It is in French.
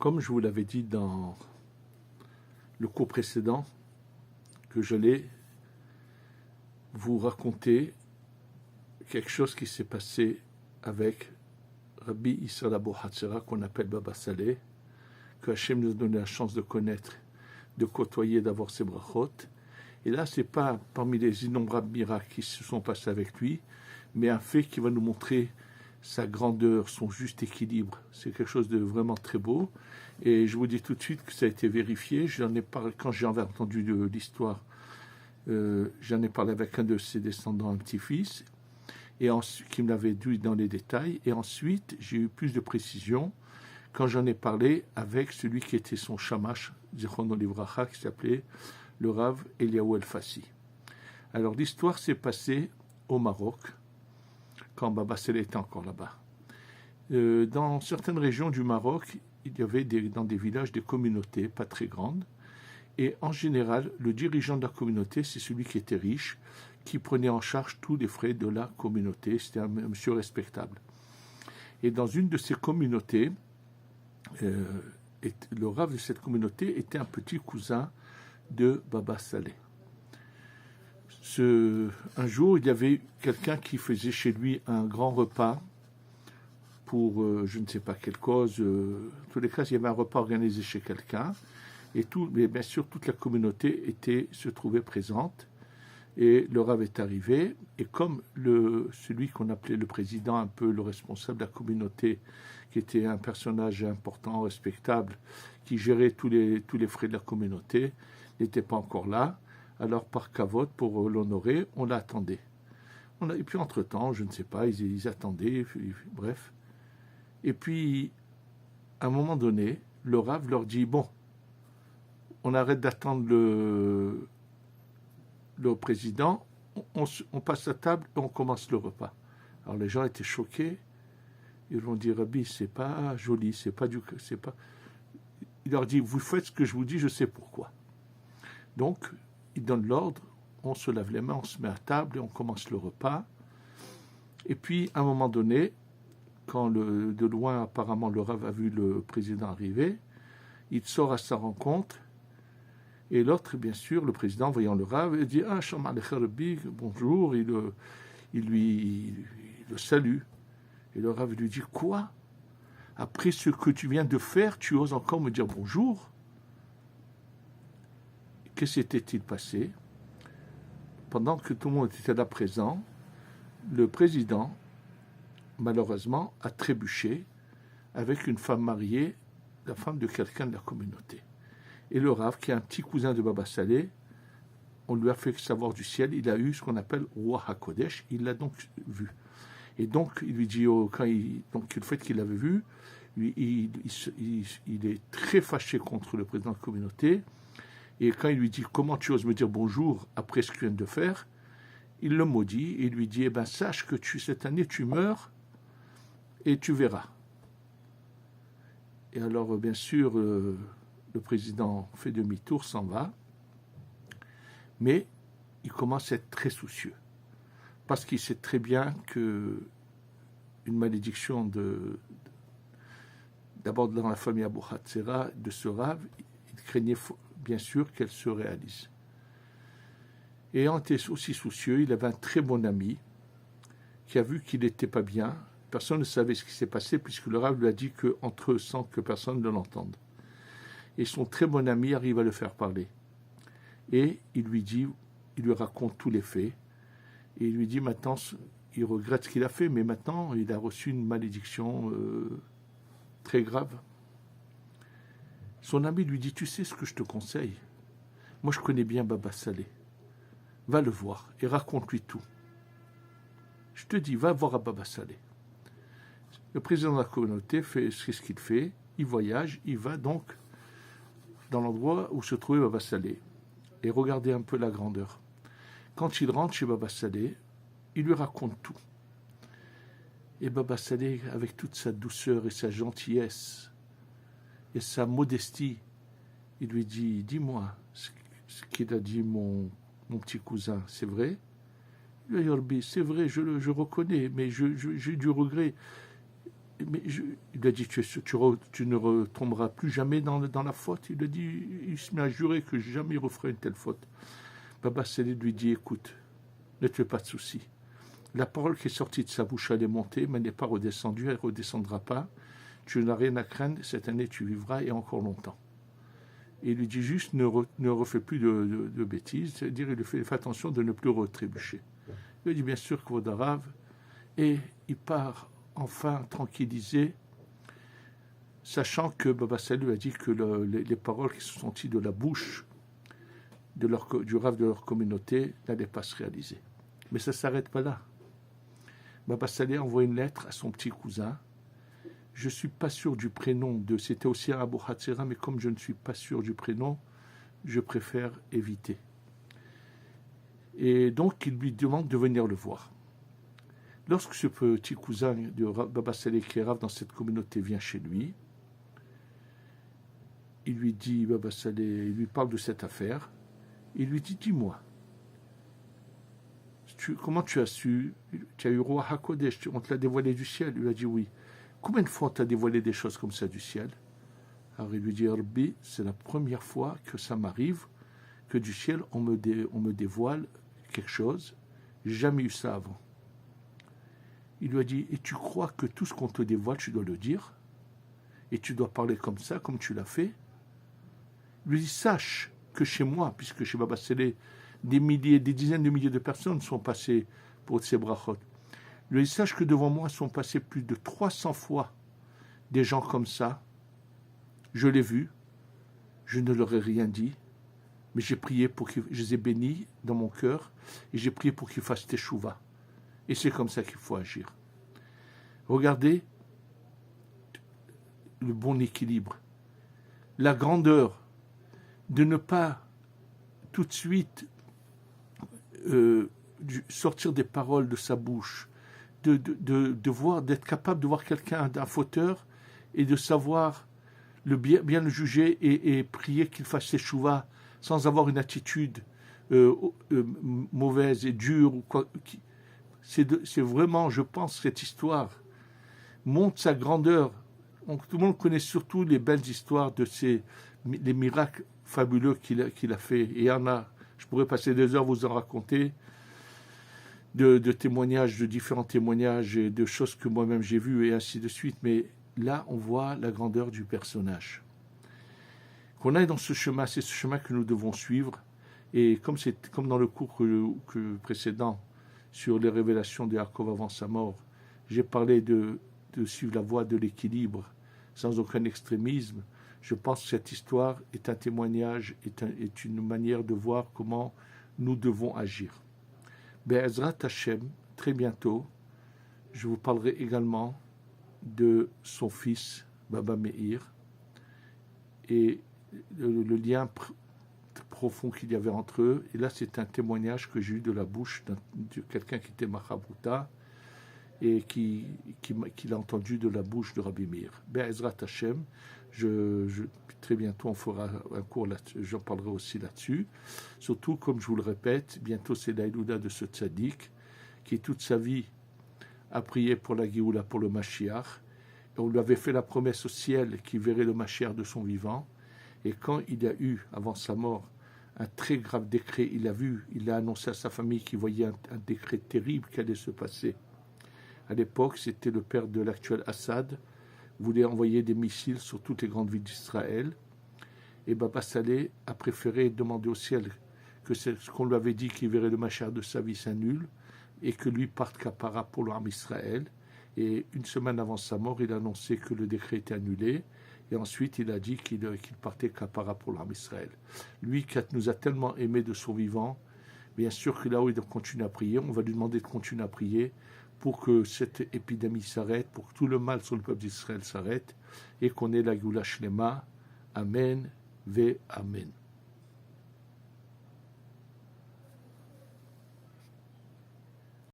Comme je vous l'avais dit dans le cours précédent, que j'allais vous raconter quelque chose qui s'est passé avec Rabbi Israël Abou Hatzera, qu'on appelle Baba Saleh, que Hachem nous a donné la chance de connaître, de côtoyer, d'avoir ses brachot. Et là, ce n'est pas parmi les innombrables miracles qui se sont passés avec lui, mais un fait qui va nous montrer sa grandeur, son juste équilibre. C'est quelque chose de vraiment très beau. Et je vous dis tout de suite que ça a été vérifié. J'en ai parlé, quand j'en ai entendu l'histoire, j'en ai parlé avec un de ses descendants, un petit-fils, et qui me l'avait dit dans les détails. Et ensuite, j'ai eu plus de précisions quand j'en ai parlé avec celui qui était son shamash, Zichrono Livracha, qui s'appelait le Rav Eliaou El-Fassi. Alors l'histoire s'est passée au Maroc, quand Baba Saleh était encore là-bas. Dans certaines régions du Maroc, il y avait dans des villages des communautés pas très grandes, et en général, le dirigeant de la communauté, c'est celui qui était riche, qui prenait en charge tous les frais de la communauté. C'était un monsieur respectable. Et dans une de ces communautés, le Rav de cette communauté était un petit cousin de Baba Saleh. Un jour, il y avait quelqu'un qui faisait chez lui un grand repas pour je ne sais pas quelle cause. En tous les cas, il y avait un repas organisé chez quelqu'un, mais bien sûr, toute la communauté se trouvait présente, et le Rav est arrivé, et comme celui qu'on appelait le président, un peu le responsable de la communauté, qui était un personnage important, respectable, qui gérait tous les frais de la communauté, n'était pas encore là. Alors, par kavod, pour l'honorer, on l'attendait. Et puis, entre-temps, je ne sais pas, ils attendaient, bref. Et puis, à un moment donné, le Rav leur dit, bon, on arrête d'attendre le président, on passe à table et on commence le repas. Alors, les gens étaient choqués. Ils leur ont dit, Rabbi, c'est pas joli, c'est pas. Il leur dit, vous faites ce que je vous dis, je sais pourquoi. Donc, il donne l'ordre, on se lave les mains, on se met à table et on commence le repas. Et puis, à un moment donné, quand de loin, apparemment, le Rav a vu le président arriver, il sort à sa rencontre, et l'autre, bien sûr, le président, voyant le Rav, il dit « Ah, Shalom Aleichem Rabbi, bonjour », il le salue. Et le Rav lui dit « Quoi ? Après ce que tu viens de faire, tu oses encore me dire bonjour ?» Que s'était-il passé? Pendant que tout le monde était là présent, le président, malheureusement, a trébuché avec une femme mariée, la femme de quelqu'un de la communauté. Et le Rav, qui est un petit cousin de Baba Saleh, on lui a fait savoir du ciel, il a eu ce qu'on appelle Roi HaKodesh, il l'a donc vu. Et donc, il lui dit, donc le fait qu'il l'avait vu, il est très fâché contre le président de la communauté. Et quand il lui dit « Comment tu oses me dire bonjour après ce que tu viens de faire ?» il le maudit et il lui dit « Eh bien, sache que cette année, tu meurs et tu verras. » Et alors, bien sûr, le président fait demi-tour, s'en va, mais il commence à être très soucieux, parce qu'il sait très bien que une malédiction d'abord dans la famille Abou Hatzera, de ce Rav, il craignait bien sûr qu'elle se réalise. Et ayant été aussi soucieux, il avait un très bon ami qui a vu qu'il n'était pas bien. Personne ne savait ce qui s'est passé puisque le Rav lui a dit qu'entre eux, sans que personne ne l'entende. Et son très bon ami arrive à le faire parler. Et il lui raconte tous les faits. Et il lui dit maintenant, il regrette ce qu'il a fait, mais maintenant il a reçu une malédiction très grave. Son ami lui dit, tu sais ce que je te conseille? Moi, je connais bien Baba Saleh. Va le voir et raconte-lui tout. Je te dis, va voir à Baba Saleh. Le président de la communauté fait ce qu'il fait. Il voyage, il va donc dans l'endroit où se trouvait Baba Saleh. Et regardez un peu la grandeur. Quand il rentre chez Baba Saleh, il lui raconte tout. Et Baba Saleh, avec toute sa douceur et sa gentillesse, et sa modestie, il lui dit, dis-moi, ce qu'il a dit mon petit cousin, c'est vrai? Il lui a dit, c'est vrai, je reconnais, mais j'ai du regret. mais il lui a dit, tu ne retomberas plus jamais dans la faute. Il lui a dit, il se met à jurer que jamais il referait une telle faute. Baba Saleh lui dit, écoute, ne te fais pas de soucis. La parole qui est sortie de sa bouche, elle est montée, mais elle n'est pas redescendue, elle ne redescendra pas. Tu n'as rien à craindre, cette année tu vivras et encore longtemps. Et il lui dit juste, ne refais plus de bêtises, c'est-à-dire il lui fait attention de ne plus retrébucher. Il lui dit, bien sûr, Kvodarav, et il part enfin tranquillisé, sachant que Baba Saleh lui a dit que les paroles qui sont sorties de la bouche du Rav de leur communauté n'allaient pas se réaliser. Mais ça ne s'arrête pas là. Baba Saleh envoie une lettre à son petit cousin. Je ne suis pas sûr du prénom c'était aussi un Abu Hatzera, mais comme je ne suis pas sûr du prénom, je préfère éviter. Et donc, il lui demande de venir le voir. Lorsque ce petit cousin de Baba Saleh qui est Rav dans cette communauté vient chez lui, il lui dit, Baba Saleh, il lui parle de cette affaire, il lui dit, dis-moi, comment tu as su, tu as eu Roi HaKodesh, on te l'a dévoilé du ciel? Il lui a dit oui. Combien de fois on t'a dévoilé des choses comme ça du ciel? Alors il lui dit, Rabbi, c'est la première fois que ça m'arrive, que du ciel on me dévoile quelque chose, j'ai jamais eu ça avant. Il lui a dit, et tu crois que tout ce qu'on te dévoile, tu dois le dire? Et tu dois parler comme ça, comme tu l'as fait? Il lui dit, sache que chez moi, puisque chez Baba Saleh, des dizaines de milliers de personnes sont passées pour ces brachot. Il lui dit, sache que devant moi sont passés plus de 300 fois des gens comme ça. Je l'ai vu, je ne leur ai rien dit, mais j'ai prié je les ai bénis dans mon cœur, et j'ai prié pour qu'ils fassent teshuva. Et c'est comme ça qu'il faut agir. Regardez le bon équilibre, la grandeur de ne pas tout de suite sortir des paroles de sa bouche, d'être capable de voir quelqu'un d'un fauteur et de savoir bien le juger et prier qu'il fasse ses chouvas sans avoir une attitude mauvaise et dure. Ou quoi. C'est vraiment, je pense, cette histoire montre sa grandeur. Tout le monde connaît surtout les belles histoires de les miracles fabuleux qu'il a fait. Et il y en a, je pourrais passer des heures vous en raconter, de témoignages, de différents témoignages et de choses que moi-même j'ai vues et ainsi de suite. Mais là, on voit la grandeur du personnage. Qu'on aille dans ce chemin, c'est ce chemin que nous devons suivre. Et comme dans le cours précédent sur les révélations de Yaakov avant sa mort, j'ai parlé de suivre la voie de l'équilibre sans aucun extrémisme. Je pense que cette histoire est un témoignage, est une manière de voir comment nous devons agir. Be'ezrat Hashem, très bientôt, je vous parlerai également de son fils, Baba Meir, et le lien profond qu'il y avait entre eux. Et là, c'est un témoignage que j'ai eu de la bouche de quelqu'un qui était Mahabouta et qui l'a entendu de la bouche de Rabbi Meir. Be'ezrat Hashem, très bientôt on fera un cours là-dessus, j'en parlerai aussi là-dessus. Surtout, comme je vous le répète, bientôt c'est l'Aïlouda de ce tzaddik qui toute sa vie a prié pour la Géoula, pour le Mashiach. Et on lui avait fait la promesse au ciel qu'il verrait le Mashiach de son vivant. Et quand il a eu, avant sa mort, un très grave décret, il a annoncé à sa famille qu'il voyait un décret terrible qui allait se passer. À l'époque, c'était le père de l'actuel Assad, voulait envoyer des missiles sur toutes les grandes villes d'Israël. Et Baba Saleh a préféré demander au ciel que ce qu'on lui avait dit qu'il verrait le Mashiach de sa vie s'annule et que lui parte Kapara pour l'armée Israël. Et une semaine avant sa mort, il a annoncé que le décret était annulé. Et ensuite, il a dit qu'il partait Kapara pour l'armée Israël. Lui qui nous a tellement aimés de son vivant, bien sûr que là où il doit continuer à prier, on va lui demander de continuer à prier pour que cette épidémie s'arrête, pour que tout le mal sur le peuple d'Israël s'arrête et qu'on ait la Géoula Shlema. Amen ve Amen.